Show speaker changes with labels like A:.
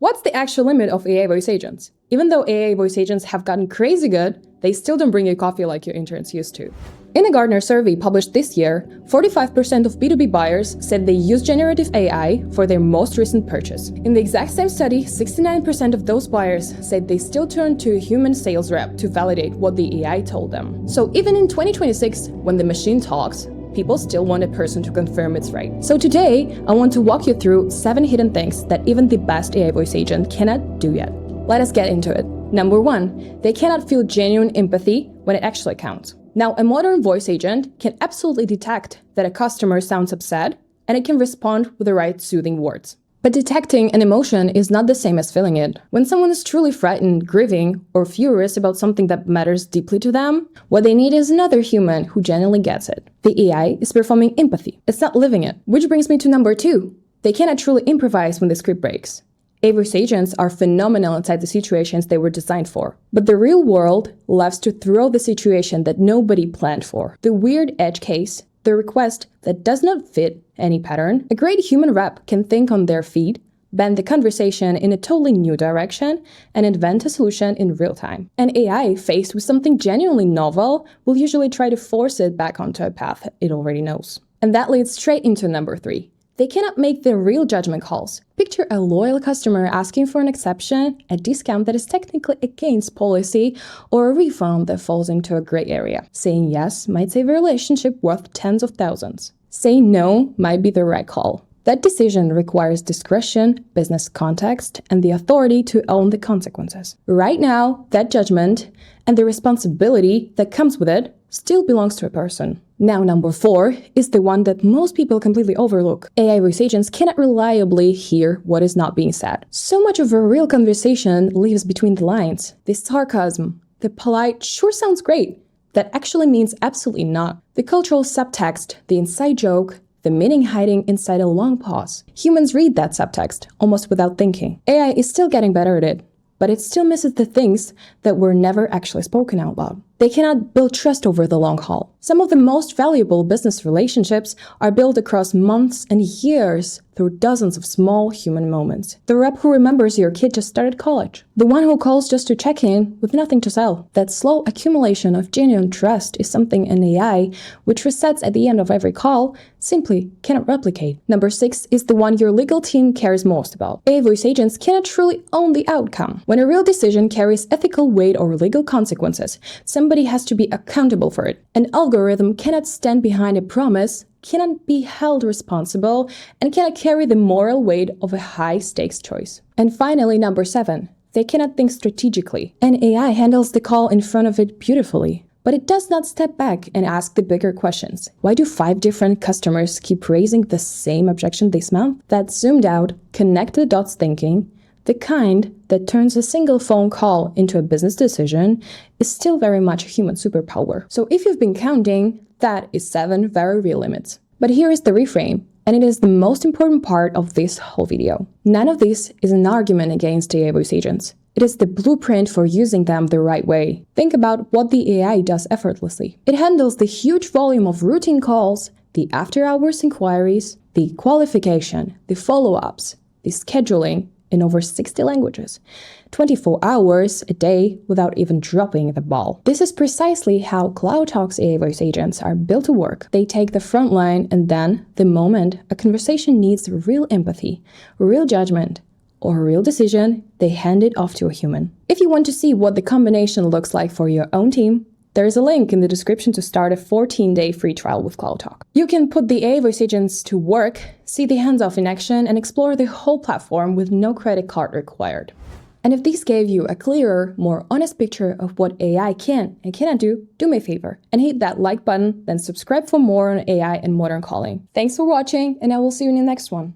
A: What's the actual limit of AI voice agents? Even though AI voice agents have gotten crazy good, they still don't bring you coffee like your interns used to. In a Gartner survey published this year, 45% of B2B buyers said they use generative AI for their most recent purchase. In the exact same study, 69% of those buyers said they still turn to a human sales rep to validate what the AI told them. So even in 2026, when the machine talks, people still want a person to confirm it's right. So today, I want to walk you through 7 hidden things that even the best AI voice agent cannot do yet. Let us get into it. Number 1, they cannot feel genuine empathy when it actually counts. Now, a modern voice agent can absolutely detect that a customer sounds upset, and it can respond with the right soothing words. But detecting an emotion is not the same as feeling it. When someone is truly frightened, grieving, or furious about something that matters deeply to them, what they need is another human who genuinely gets it. The AI is performing empathy. It's not living it. Which brings me to number 2. They cannot truly improvise when the script breaks. AI voice agents are phenomenal inside the situations they were designed for. But the real world loves to throw the situation that nobody planned for. The weird edge case, the request that does not fit any pattern. A great human rep can think on their feet, bend the conversation in a totally new direction, and invent a solution in real time. An AI faced with something genuinely novel will usually try to force it back onto a path it already knows. And that leads straight into number 3. They cannot make the real judgment calls. Picture a loyal customer asking for an exception, a discount that is technically against policy, or a refund that falls into a gray area. Saying yes might save a relationship worth tens of thousands. Saying no might be the right call. That decision requires discretion, business context, and the authority to own the consequences. Right now, that judgment and the responsibility that comes with it still belongs to a person. Now, number 4 is the one that most people completely overlook. AI voice agents cannot reliably hear what is not being said. So much of a real conversation lives between the lines. The sarcasm, the polite, sure sounds great, that actually means absolutely not. The cultural subtext, the inside joke, the meaning hiding inside a long pause. Humans read that subtext almost without thinking. AI is still getting better at it, but it still misses the things that were never actually spoken out loud. They cannot build trust over the long haul. Some of the most valuable business relationships are built across months and years through dozens of small human moments. The rep who remembers your kid just started college. The one who calls just to check in with nothing to sell. That slow accumulation of genuine trust is something an AI, which resets at the end of every call, simply cannot replicate. Number 6 is the one your legal team cares most about. AI voice agents cannot truly own the outcome. When a real decision carries ethical weight or legal consequences, somebody has to be accountable for it. An algorithm cannot stand behind a promise, cannot be held responsible, and cannot carry the moral weight of a high-stakes choice. And finally, number 7, they cannot think strategically. An AI handles the call in front of it beautifully, but it does not step back and ask the bigger questions. Why do 5 different customers keep raising the same objection this month? That zoomed out, connect the dots thinking, the kind that turns a single phone call into a business decision, is still very much a human superpower. So if you've been counting, that is 7 very real limits. But here is the reframe, and it is the most important part of this whole video. None of this is an argument against AI voice agents. It is the blueprint for using them the right way. Think about what the AI does effortlessly. It handles the huge volume of routine calls, the after-hours inquiries, the qualification, the follow-ups, the scheduling, in over 60 languages, 24 hours a day without even dropping the ball. This is precisely how CloudTalk's AI voice agents are built to work. They take the front line, and then, the moment a conversation needs real empathy, real judgment, or a real decision, they hand it off to a human. If you want to see what the combination looks like for your own team, there is a link in the description to start a 14-day free trial with CloudTalk. You can put the AI voice agents to work, see the hands-off in action, and explore the whole platform with no credit card required. And if this gave you a clearer, more honest picture of what AI can and cannot do me a favor and hit that like button, then subscribe for more on AI and modern calling. Thanks for watching, and I will see you in the next one.